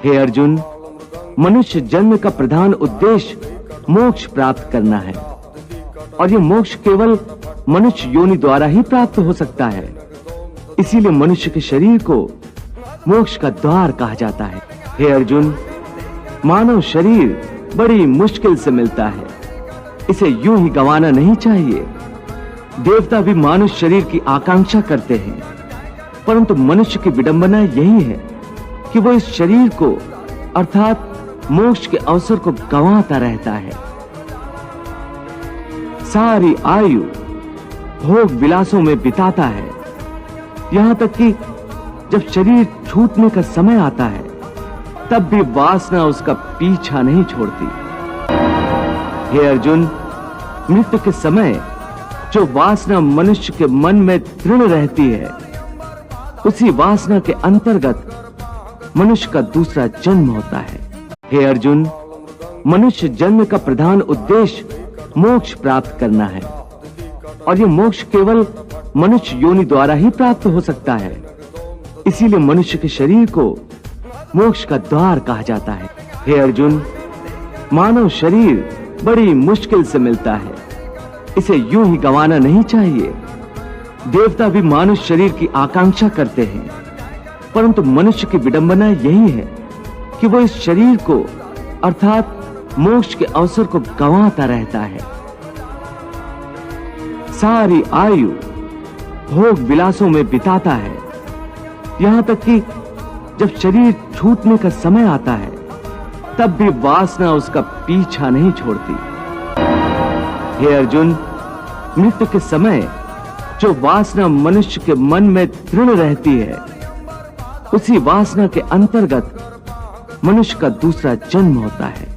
हे अर्जुन, मनुष्य जन्म का प्रधान उद्देश्य मोक्ष प्राप्त करना है और ये मोक्ष केवल मनुष्य योनि द्वारा ही प्राप्त हो सकता है। इसीलिए मनुष्य के शरीर को मोक्ष का द्वार कहा जाता है। हे अर्जुन, मानव शरीर बड़ी मुश्किल से मिलता है, इसे यूं ही गंवाना नहीं चाहिए। देवता भी मानव शरीर की आकांक्षा करते हैं, परंतु मनुष्य की विडंबना यही है कि वो इस शरीर को अर्थात मोक्ष के अवसर को गंवाता रहता है। सारी आयु भोग विलासों में बिताता है, यहां तक कि जब शरीर छूटने का समय आता है तब भी वासना उसका पीछा नहीं छोड़ती। हे अर्जुन, मृत्यु के समय जो वासना मनुष्य के मन में दृढ़ रहती है, उसी वासना के अंतर्गत मनुष्य का दूसरा जन्म होता है। हे अर्जुन, मनुष्य जन्म का प्रधान उद्देश्य मोक्ष प्राप्त करना है और ये मोक्ष केवल मनुष्य योनि द्वारा ही प्राप्त हो सकता है। इसीलिए मनुष्य के शरीर को मोक्ष का द्वार कहा जाता है। हे अर्जुन, मानव शरीर बड़ी मुश्किल से मिलता है, इसे यूं ही गंवाना नहीं चाहिए। देवता भी मानव शरीर की आकांक्षा करते हैं, परंतु मनुष्य की विडंबना यही है कि वो इस शरीर को अर्थात मोक्ष के अवसर को गंवाता रहता है। सारी आयु भोग विलासों में बिताता है, यहां तक कि जब शरीर छूटने का समय आता है तब भी वासना उसका पीछा नहीं छोड़ती। हे अर्जुन, मृत्यु के समय जो वासना मनुष्य के मन में दृढ़ रहती है, उसी वासना के अंतर्गत मनुष्य का दूसरा जन्म होता है।